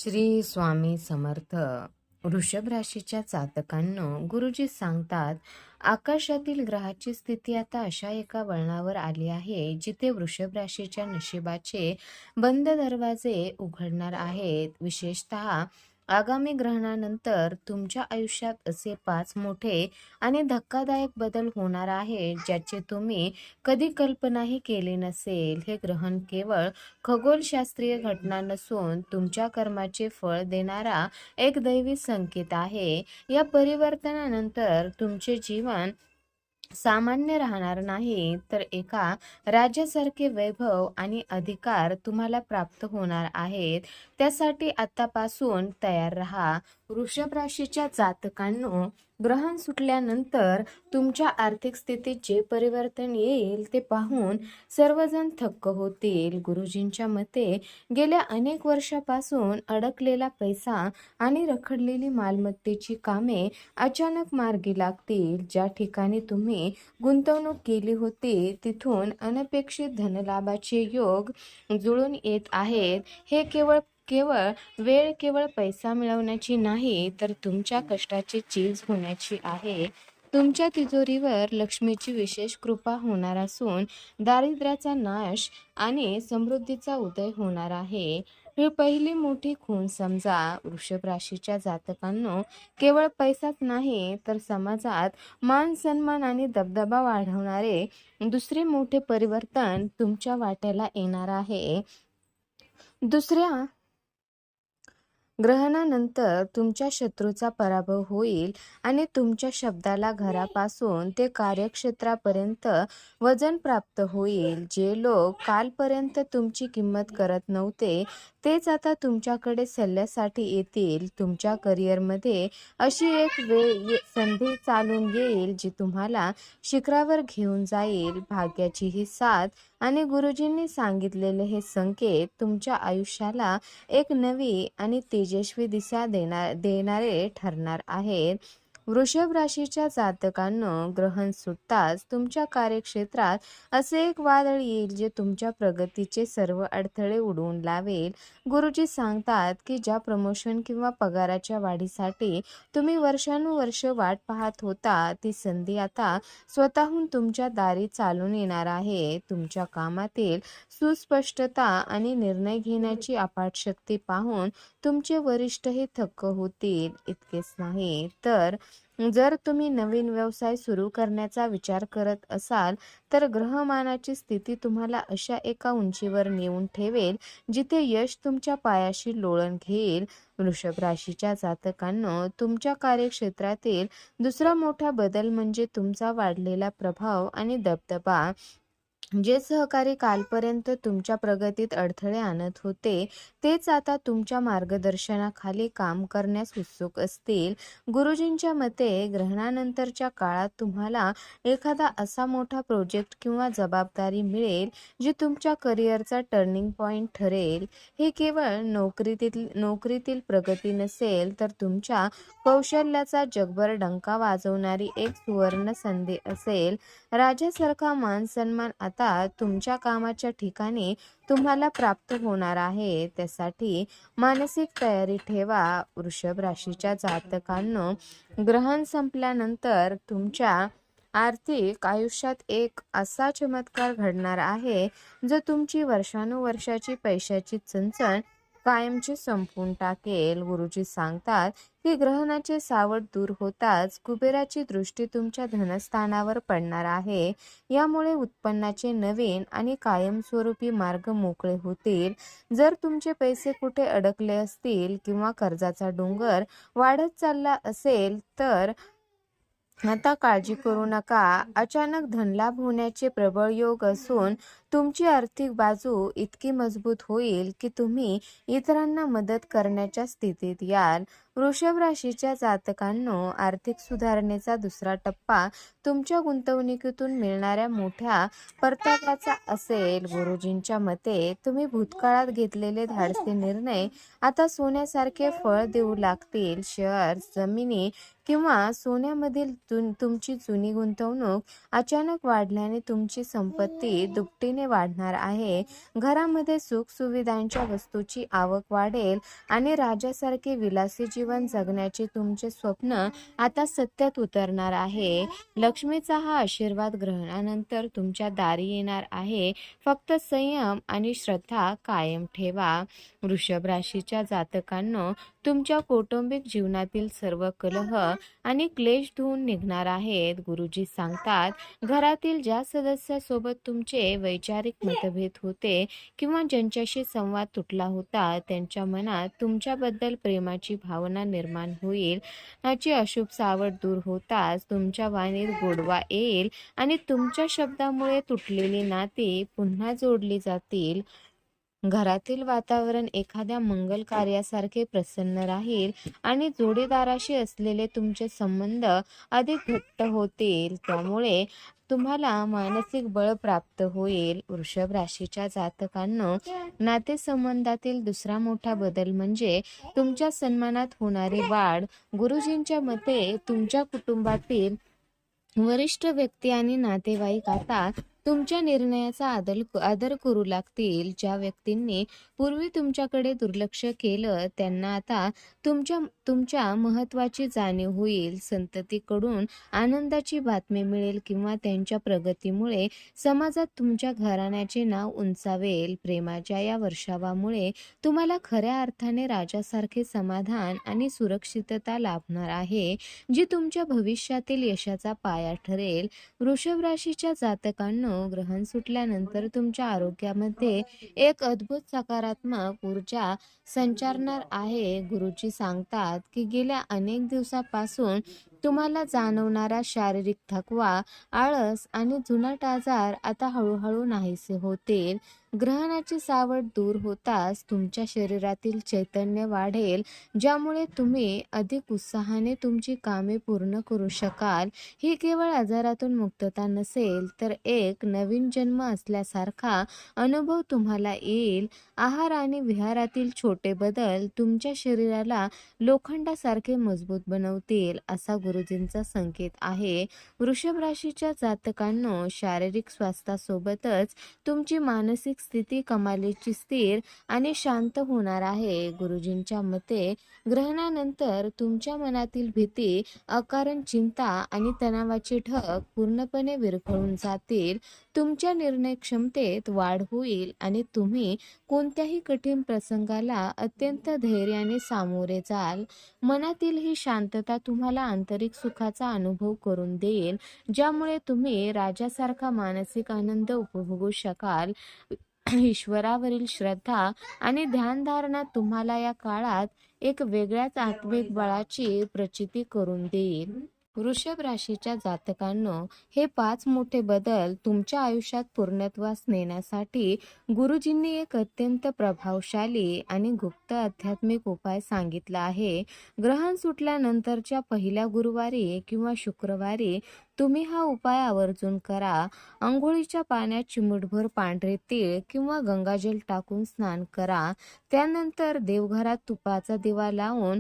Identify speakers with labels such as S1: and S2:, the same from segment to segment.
S1: श्री स्वामी समर्थ. वृषभ राशीच्या जातकांनो, गुरुजी सांगतात, आकाशातील ग्रहाची स्थिती आता अशा एका वळणावर आली आहे जिथे वृषभ राशीच्या नशिबाचे बंद दरवाजे उघडणार आहेत. विशेषतः आगामी ग्रहणानंतर तुमच्या आयुष्यात असे 5 मोठे आणि धक्कादायक बदल होणार आहेत ज्याची तुम्ही कधी कल्पनाही केली नसेल. हे ग्रहण केवळ खगोलशास्त्रीय घटना नसून तुमच्या कर्माचे फळ देणारा एक दैवी संकेत आहे. या परिवर्तनानंतर तुमचे जीवन सामान्य राहणार नाही, तर एका राजासारखे वैभव आणि अधिकार तुम्हाला प्राप्त होणार आहेत. त्यासाठी आतापासून तयार राहा. वृषभ राशीच्या जातकांनो, ग्रहण सुटल्यानंतर तुमच्या आर्थिक स्थितीत जे परिवर्तन येईल ते पाहून सर्वजण थक्क होतील. गुरुजींच्या मते गेल्या अनेक वर्षापासून अडकलेला पैसा आणि रखडलेली मालमत्तेची कामे अचानक मार्गी लागतील. ज्या ठिकाणी तुम्ही गुंतवणूक केली होती तिथून अनपेक्षित धनलाभाचे योग जुळून येत आहेत. हे केवळ पैसा मिळवण्याची नाही, तर तुमच्या कष्टाची चीज होण्याची आहे. तुमच्या तिजोरीवर लक्ष्मीची विशेष कृपा होणार असून दारिद्र्याचा नाश आणि समृद्धीचा उदय होणार आहे. ही पहिली मोठी खूण समजा. वृषभ राशीच्या जातकांनो, केवळ पैसाच नाही तर समाजात मान सन्मान आणि दबदबा वाढवणारे दुसरे मोठे परिवर्तन तुमच्या वाट्याला येणार आहे. दुसऱ्या ग्रहणानंतर तुमच्या शत्रूचा पराभव होईल आणि तुमच्या शब्दाला घरापासून ते कार्यक्षेत्रापर्यंत वजन प्राप्त होईल. जे लोक कालपर्यंत तुमची किंमत करत नव्हते तेच आता तुमच्याकडे सल्ल्यासाठी येतील. तुमच्या करिअरमध्ये अशी एक संधी चालून येईल जी तुम्हाला शिखरावर घेऊन जाईल. भाग्याची ही साथ आणि गुरुजींनी सांगितलेले हे संकेत तुमच्या आयुष्याला एक नवी आणि तेजस्वी दिशा देणारे ठरणार आहेत. वृषभ राशीच्या जातकांनो, ग्रहण सुटताच तुमच्या कार्यक्षेत्रात असे एक वादळ येईल जे तुमच्या प्रगतीचे सर्व अडथळे उडवून लावेल. गुरुजी सांगतात की ज्या प्रमोशन किंवा पगाराच्या वाढीसाठी तुम्ही वर्षानुवर्ष वाट पाहत होता ती संधी आता स्वतःहून तुमच्या दारी चालून येणार आहे. तुमच्या कामातील सुस्पष्टता आणि निर्णय घेण्याची अफाट शक्ती पाहून तुमचे वरिष्ठही थक्क होतील. इतकेच नाही तर जर तुम्ही नवीन व्यवसाय सुरू करण्याचा विचार करत असाल तर ग्रहमानाची स्थिती तुम्हाला अशा एका उंचीवर नेऊन ठेवेल जिथे यश तुमच्या पायाशी लोळण घेईल. वृषभ राशीच्या जातकांनो, तुमच्या कार्यक्षेत्रातील दुसरा मोठा बदल म्हणजे तुमचा वाढलेला प्रभाव आणि दबदबा. जे सहकारी कालपर्यंत तुमच्या प्रगतीत अडथळे आणत होते तेच आता तुमच्या मार्गदर्शनाखाली काम करण्यास उत्सुक असतील. गुरुजींच्या मते ग्रहणानंतरच्या काळात तुम्हाला एखादा असा मोठा प्रोजेक्ट किंवा जबाबदारी मिळेल जी तुमच्या करिअरचा टर्निंग पॉइंट ठरेल. हे केवळ नोकरीतील प्रगती नसेल तर तुमच्या कौशल्याचा जगभर डंका वाजवणारी एक सुवर्ण संधी असेल. राजासारखा मान सन्मान आता तुमच्या कामाच्या ठिकाणी तुम्हाला प्राप्त होणार आहे. त्यासाठी मानसिक तयारी ठेवा. वृषभ राशीच्या जातकांनो, ग्रहण संपल्यानंतर तुमच्या आर्थिक आयुष्यात एक असा चमत्कार घडणार आहे जो तुमची वर्षानुवर्षाची पैशाची चणचण कायमची संपवून टाकेल. गुरुजी सांगतात की ग्रहणाचे सावट दूर होताच कुबेराची दृष्टी तुमच्या धनस्थानावर पडणार आहे. यामुळे उत्पन्नाचे नवीन आणि कायमस्वरूपी मार्ग मोकळे होतील. जर तुमचे पैसे कुठे अडकले असतील किंवा कर्जाचा डोंगर वाढत चालला असेल तर आता काळजी करू नका. अचानक धनलाभ होण्याचे प्रबळ योग असून तुमची आर्थिक बाजू इतकी मजबूत होईल की तुम्ही इतरांना मदत करण्याच्या स्थितीत याल. वृषभ राशीच्या जातकांनो, आर्थिक सुधारणेचा दुसरा टप्पा तुमच्या गुंतवणुकीतून मिळणाऱ्या मोठ्या परताव्याचा असेल. गुरुजींच्या मते तुम्ही भूतकाळात घेतलेले धाडसी निर्णय आता सोन्यासारखे फळ देऊ लागतील. शेअर्स, जमिनी किंवा सोन्यामधील तुमची जुनी गुंतवणूक अचानक वाढल्याने तुमची संपत्ती दुपटीने पटीने वाढणार आहे. घरामध्ये सुखसुविधांच्या वस्तूची आवक वाढेल आणि राजासारखे विलासी जीवन जगण्याचे तुमचे स्वप्न आता सत्यात उतरणार आहे. लक्ष्मीचा हा आशीर्वाद ग्रहणानंतर तुमच्या दारी येणार आहे. फक्त संयम आणि श्रद्धा कायम ठेवा. वृषभ राशीच्या जातकांनो, तुमच्या कौटुंबिक जीवनातील सर्व कलह आणि क्लेश धुवून निघणार आहेत. गुरुजी सांगतात, घरातील ज्या सदस्यासोबत तुमचे वैचारिक मतभेद होते किंवा ज्यांच्याशी संवाद तुटला होता, त्यांच्या मनात तुमच्याबद्दल प्रेमाची भावना निर्माण होईल. याची अशुभ सावट दूर होताच तुमच्या वाणीत गोडवा येईल आणि तुमच्या शब्दामुळे तुटलेली नाती पुन्हा जोडली जातील. घरातील वातावरण एखाद्या मंगल कार्यासारखे प्रसन्न राहील आणि जोडीदाराशी असलेले तुमचे संबंध अधिक घट्ट होतील. त्यामुळे तुम्हाला मानसिक बळ प्राप्त होईल. वृषभ राशीच्या जातकांनो, नातेसंबंधातील दुसरा मोठा बदल म्हणजे तुमच्या सन्मानात होणारी वाढ. गुरुजींच्या मते तुमच्या कुटुंबातील वरिष्ठ व्यक्ती आणि नातेवाईक आता तुमच्या निर्णयाचा आदर करू लागतील. ज्या व्यक्तींनी पूर्वी तुमच्याकडे दुर्लक्ष केलं, त्यांना आता तुमच्या महत्त्वाची जाणीव होईल. संततीकडून आनंदाची बातमी मिळेल किंवा त्यांच्या प्रगतीमुळे समाजात तुमच्या घराण्याचे नाव उंचावेल. प्रेमाच्या या वर्षावामुळे तुम्हाला खऱ्या अर्थाने राजासारखे समाधान आणि सुरक्षितता लाभणार आहे, जी तुमच्या भविष्यातील यशाचा पाया ठरेल. वृषभ राशीच्या जातकांनो, ग्रहण सुटल्यानंतर तुमच्या आरोग्यामध्ये एक अद्भुत सकारात्मक ऊर्जा संचारणार आहे. गुरुजी सांगतात की गेल्या अनेक दिवसापासून तुम्हाला जाणवणारा शारीरिक थकवा, आळस आणि जुनाट आजार आता हळूहळू नाहीसे होतील. ग्रहणाची सावट दूर होताच तुमच्या शरीरातील चैतन्य वाढेल, ज्यामुळे तुम्ही अधिक उत्साहाने तुमची कामे पूर्ण करू शकाल. ही केवळ आजारातून मुक्तता नसेल, तर एक नवीन जन्म असल्यासारखा अनुभव तुम्हाला येईल. आहार आणि विहारातील छोटे बदल तुमच्या शरीराला लोखंडासारखे मजबूत बनवतील, असा गुरुजींचा संकेत आहे. वृषभ राशीच्या जातकांनो, शारीरिक स्वास्थ्यासोबतच तुमची मानसिक स्थिती कमालीची स्थिर आणि शांत होणार आहे. गुरुजींच्या मते ग्रहणानंतर तुमच्या मनातील भीती, अकारण चिंता आणि तणावाचे ढग पूर्णपणे विरघळून जातील. तुमच्या निर्णय क्षमतेत वाढ होईल आणि तुम्ही कोणत्याही कठीण प्रसंगाला अत्यंत धैर्याने सामोरे जाल. मनातील ही शांतता तुम्हाला आंतरिक सुखाचा अनुभव करून देईल, ज्यामुळे तुम्ही राजासारखा मानसिक आनंद उपभोगू शकाल. ईश्वरावरील श्रद्धा आणि ध्यानधारणा तुम्हाला या काळात एक वेगळ्याच आत्मिक बळाची प्रचिती करून देईल. वृषभ राशीच्या जातकांनो, हे 5 मोठे बदल तुमच्या आयुष्यात पूर्णत्वास नेण्यासाठी गुरुजींनी एक अत्यंत प्रभावशाली आणि गुप्त आध्यात्मिक उपाय सांगितला आहे. ग्रहण सुटल्यानंतरच्या पहिल्या गुरुवारी किंवा शुक्रवारी तुम्ही हा उपाय आवर्जून करा. अंघोळीच्या पाण्यात चिमूटभर पांढरे तीळ किंवा गंगाजल टाकून स्नान करा. त्यानंतर देवघरात तुपाचा दिवा लावून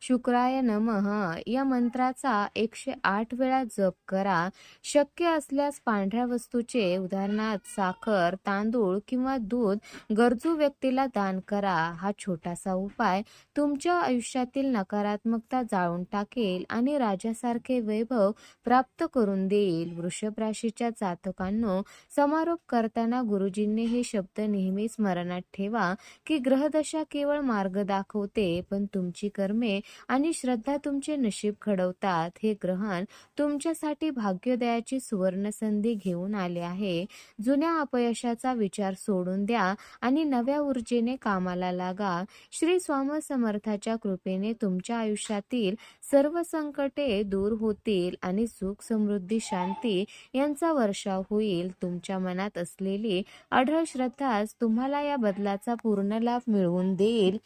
S1: शुक्राय नमः या मंत्राचा 108 वेळा जप करा. शक्य असल्यास पांढऱ्या वस्तूचे, उदाहरणार्थ साखर, तांदूळ किंवा दूध, गरजू व्यक्तीला दान करा. हा छोटासा उपाय तुमच्या आयुष्यातील नकारात्मकता जाळून टाकेल आणि राजासारखे वैभव प्राप्त करून देईल. वृषभ राशीच्या जातकांनो, समारोप करताना गुरुजींनी हे शब्द नेहमी स्मरणात ठेवा की ग्रहदशा केवळ मार्ग दाखवते, पण तुमची कर्मे आणि श्रद्धा तुमचे नशीब घडवतात. हे ग्रहण तुमच्यासाठी भाग्योदयाची सुवर्ण संधी घेऊन आले आहे. जुन्या अपयशाचा विचार सोडून द्या आणि नव्या ऊर्जेने कामाला लागा. श्री स्वामी समर्थाच्या कृपेने तुमच्या आयुष्यातील सर्व संकटे दूर होतील आणि सुख, समृद्धी, शांती यांचा वर्षाव होईल. तुमच्या मनात असलेली अढळ श्रद्धाच तुम्हाला या बदलाचा पूर्ण लाभ मिळवून देईल.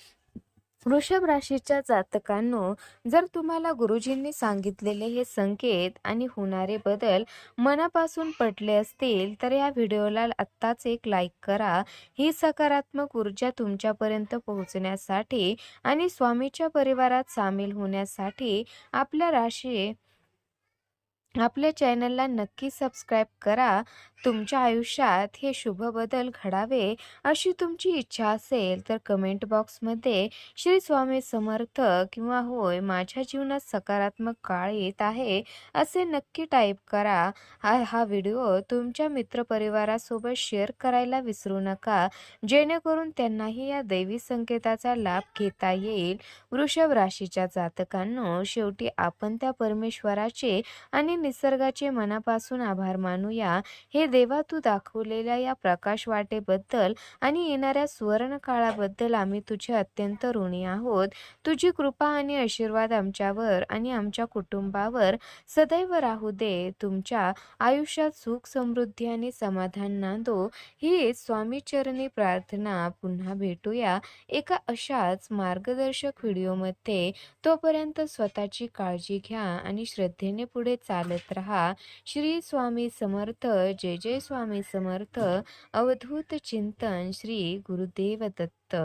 S1: वृषभ राशीच्या जातकांनो, जर तुम्हाला गुरुजींनी सांगितलेले हे संकेत आणि होणारे बदल मनापासून पटले असतील, तर या व्हिडिओला आत्ताच एक लाईक करा. ही सकारात्मक ऊर्जा तुमच्यापर्यंत पोहोचण्यासाठी आणि स्वामीच्या परिवारात सामील होण्यासाठी आपल्या चॅनलला नक्की सबस्क्राईब करा. तुमच्या आयुष्यात हे शुभ बदल घडावे अशी तुमची इच्छा असेल तर कमेंट बॉक्समध्ये श्री स्वामी समर्थ किंवा होय माझ्या जीवनात सकारात्मक काळ येत आहे असे नक्की टाईप करा. हा व्हिडिओ तुमच्या मित्रपरिवारासोबत शेअर करायला विसरू नका, जेणेकरून त्यांनाही या दैवी संकेताचा लाभ घेता येईल. वृषभ राशीच्या जातकांनो, शेवटी आपण त्या परमेश्वराचे आणि निसर्गाचे मनापासून आभार मानूया. हे देवा, तू दाखवलेल्या या प्रकाश वाटेबद्दल आणि येणाऱ्या सुवर्ण काळाबद्दल आम्ही तुझे अत्यंत ऋणी आहोत. तुझी कृपा आणि आशीर्वाद आमच्यावर आणि आमच्या कुटुंबावर सदैव राहू दे. तुमच्या आयुष्यात सुख, समृद्धी आणि समाधान नांदो, ही स्वामीचरणी प्रार्थना. पुन्हा भेटूया एका अशाच मार्गदर्शक व्हिडिओमध्ये. तोपर्यंत स्वतःची काळजी घ्या आणि श्रद्धेने पुढे चालत राहा. श्री स्वामी समर्थ. जय जय स्वामी समर्थ. अवधूत चिंतन. श्री गुरुदेव दत्त.